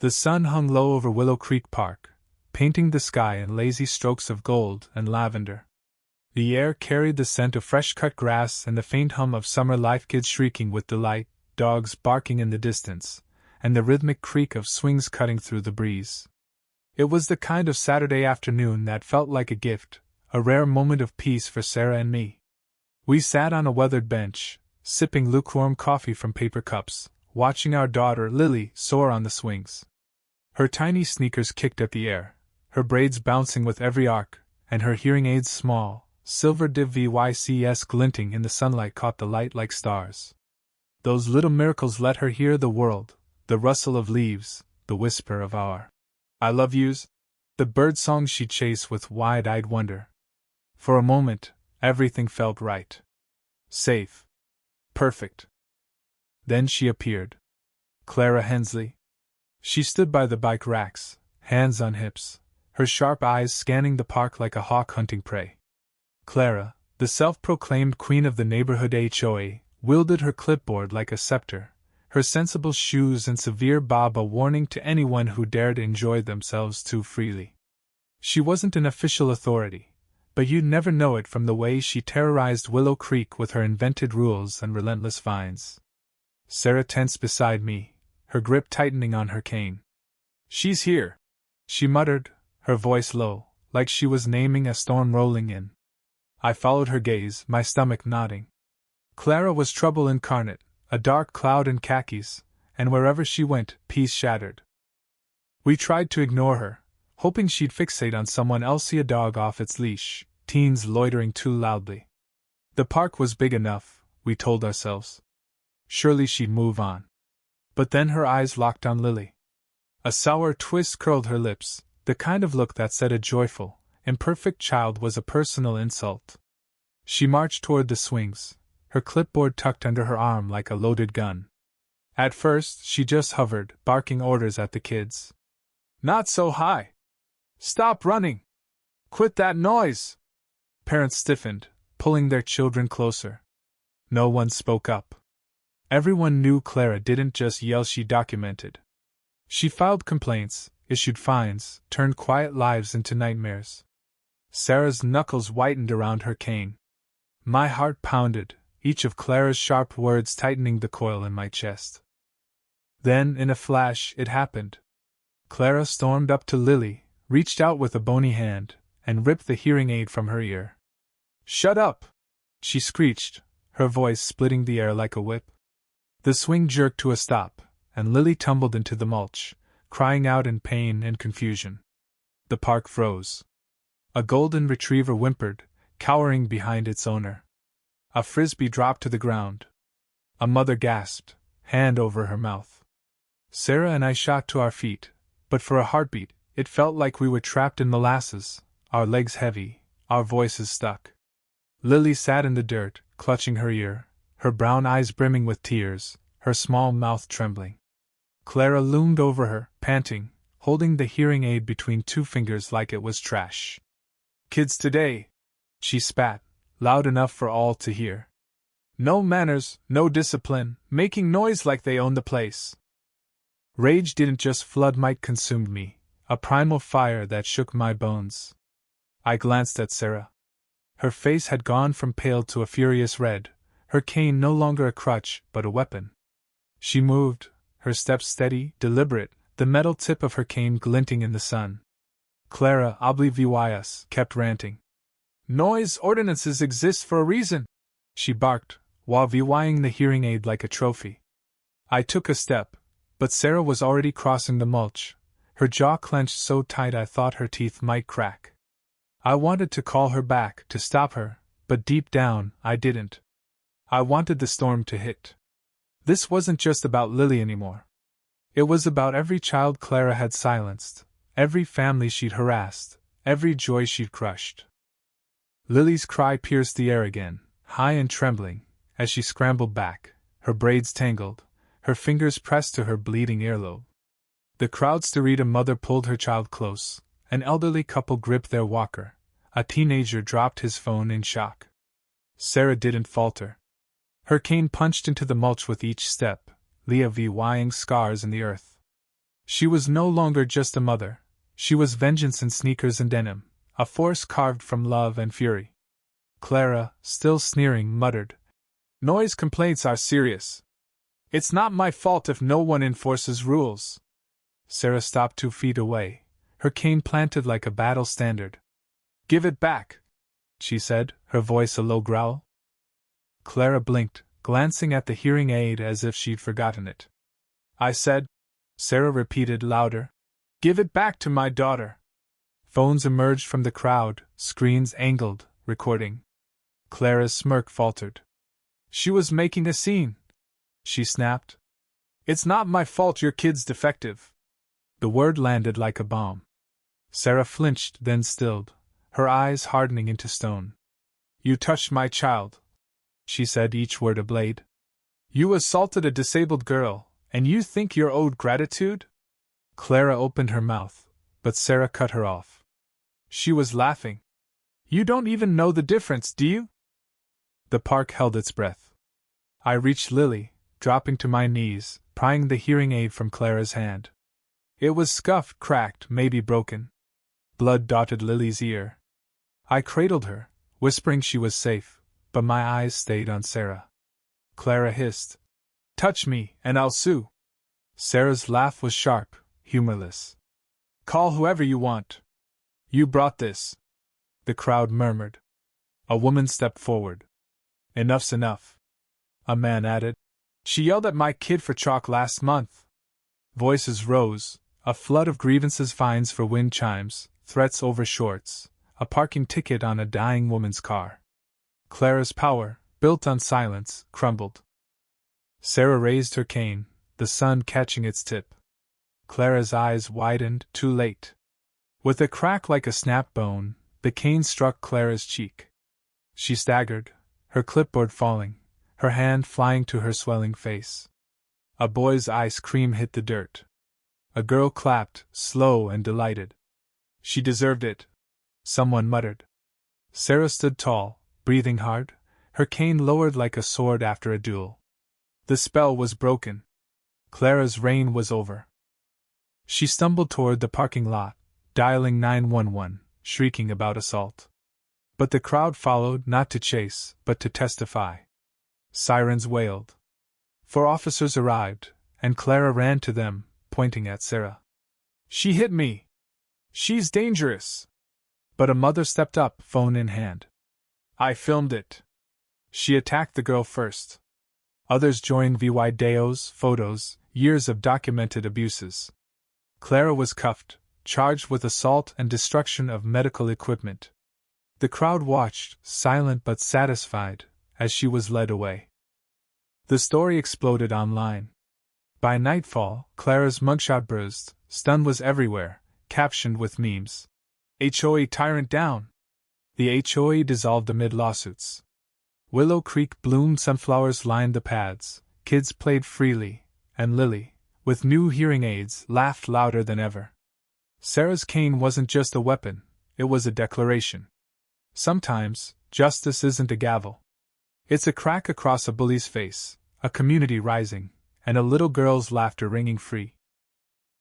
The sun hung low over Willow Creek Park, painting the sky in lazy strokes of gold and lavender. The air carried the scent of fresh-cut grass and the faint hum of summer life, kids shrieking with delight, dogs barking in the distance, and the rhythmic creak of swings cutting through the breeze. It was the kind of Saturday afternoon that felt like a gift, a rare moment of peace for Sarah and me. We sat on a weathered bench, sipping lukewarm coffee from paper cups, watching our daughter Lily soar on the swings. Her tiny sneakers kicked at the air, her braids bouncing with every arc, and her hearing aids, small, silver devices glinting in the sunlight, caught the light like stars. Those little miracles let her hear the world, the rustle of leaves, the whisper of our I love yous, the bird songs she chased with wide-eyed wonder. For a moment, everything felt right. Safe. Perfect. Then she appeared. Clara Hensley. She stood by the bike racks, hands on hips, her sharp eyes scanning the park like a hawk hunting prey. Clara, the self-proclaimed queen of the neighborhood HOA, wielded her clipboard like a scepter, her sensible shoes and severe bob a warning to anyone who dared enjoy themselves too freely. She wasn't an official authority, but you'd never know it from the way she terrorized Willow Creek with her invented rules and relentless fines. Sarah tensed beside me, her grip tightening on her cane. "She's here," she muttered, her voice low, like she was naming a storm rolling in. I followed her gaze, my stomach nodding. Clara was trouble incarnate, a dark cloud in khakis, and wherever she went, peace shattered. We tried to ignore her, hoping she'd fixate on someone else, see a dog off its leash, teens loitering too loudly. The park was big enough, we told ourselves. Surely she'd move on. But then her eyes locked on Lily. A sour twist curled her lips, the kind of look that said a joyful, imperfect child was a personal insult. She marched toward the swings, her clipboard tucked under her arm like a loaded gun. At first, she just hovered, barking orders at the kids. "Not so high! Stop running! Quit that noise!" Parents stiffened, pulling their children closer. No one spoke up. Everyone knew Clara didn't just yell, she documented. She filed complaints, issued fines, turned quiet lives into nightmares. Sarah's knuckles whitened around her cane. My heart pounded, each of Clara's sharp words tightening the coil in my chest. Then, in a flash, it happened. Clara stormed up to Lily, reached out with a bony hand, and ripped the hearing aid from her ear. "Shut up!" she screeched, her voice splitting the air like a whip. The swing jerked to a stop, and Lily tumbled into the mulch, crying out in pain and confusion. The park froze. A golden retriever whimpered, cowering behind its owner. A frisbee dropped to the ground. A mother gasped, hand over her mouth. Sarah and I shot to our feet, but for a heartbeat, it felt like we were trapped in molasses, our legs heavy, our voices stuck. Lily sat in the dirt, clutching her ear, her brown eyes brimming with tears, her small mouth trembling. Clara loomed over her, panting, holding the hearing aid between two fingers like it was trash. "Kids today," she spat, loud enough for all to hear. "No manners, no discipline, making noise like they own the place." Rage didn't just flood, might consumed me, a primal fire that shook my bones. I glanced at Sarah. Her face had gone from pale to a furious red, her cane no longer a crutch but a weapon. She moved, her steps steady, deliberate, the metal tip of her cane glinting in the sun. Clara, oblivious, kept ranting. "Noise ordinances exist for a reason," she barked, while vying the hearing aid like a trophy. I took a step, but Sarah was already crossing the mulch, her jaw clenched so tight I thought her teeth might crack. I wanted to call her back, to stop her, but deep down, I didn't. I wanted the storm to hit. This wasn't just about Lily anymore. It was about every child Clara had silenced, every family she'd harassed, every joy she'd crushed. Lily's cry pierced the air again, high and trembling, as she scrambled back, her braids tangled, her fingers pressed to her bleeding earlobe. The crowd stirred, a mother pulled her child close, an elderly couple gripped their walker, a teenager dropped his phone in shock. Sarah didn't falter. Her cane punched into the mulch with each step, leaving scars in the earth. She was no longer just a mother, she was vengeance in sneakers and denim, a force carved from love and fury. Clara, still sneering, muttered, "Noise complaints are serious. It's not my fault if no one enforces rules." Sarah stopped 2 feet away, her cane planted like a battle standard. "Give it back," she said, her voice a low growl. Clara blinked, glancing at the hearing aid as if she'd forgotten it. "I said," Sarah repeated louder, "give it back to my daughter." Phones emerged from the crowd, screens angled, recording. Clara's smirk faltered. "She was making a scene," she snapped. "It's not my fault your kid's defective." The word landed like a bomb. Sarah flinched, then stilled, her eyes hardening into stone. "You touched my child," she said, each word a blade. "You assaulted a disabled girl, and you think you're owed gratitude?" Clara opened her mouth, but Sarah cut her off. She was laughing. "You don't even know the difference, do you?" The park held its breath. I reached Lily, dropping to my knees, prying the hearing aid from Clara's hand. It was scuffed, cracked, maybe broken. Blood dotted Lily's ear. I cradled her, whispering she was safe, but my eyes stayed on Sarah. Clara hissed, "Touch me, and I'll sue." Sarah's laugh was sharp, humorless. "Call whoever you want. You brought this." The crowd murmured. A woman stepped forward. "Enough's enough," a man added. "She yelled at my kid for chalk last month." Voices rose, a flood of grievances, fines for wind chimes, threats over shorts, a parking ticket on a dying woman's car. Clara's power, built on silence, crumbled. Sarah raised her cane, the sun catching its tip. Clara's eyes widened, too late. With a crack like a snapped bone, the cane struck Clara's cheek. She staggered, her clipboard falling, her hand flying to her swelling face. A boy's ice cream hit the dirt. A girl clapped, slow and delighted. "She deserved it," someone muttered. Sarah stood tall, breathing hard, her cane lowered like a sword after a duel. The spell was broken. Clara's reign was over. She stumbled toward the parking lot, dialing 911, shrieking about assault. But the crowd followed, not to chase, but to testify. Sirens wailed. 4 officers arrived, and Clara ran to them, pointing at Sarah. "She hit me! She's dangerous!" But a mother stepped up, phone in hand. "I filmed it." She attacked the girl first. Others joined videos, photos, years of documented abuses. Clara was cuffed, charged with assault and destruction of medical equipment. The crowd watched, silent but satisfied, as she was led away. The story exploded online. By nightfall, Clara's mugshot buzzed, stun was everywhere, captioned with memes. "HOA tyrant down!" The HOA dissolved amid lawsuits. Willow Creek bloomed, sunflowers lined the paths, kids played freely, and Lily, with new hearing aids, laughed louder than ever. Sarah's cane wasn't just a weapon, it was a declaration. Sometimes, justice isn't a gavel. It's a crack across a bully's face, a community rising, and a little girl's laughter ringing free.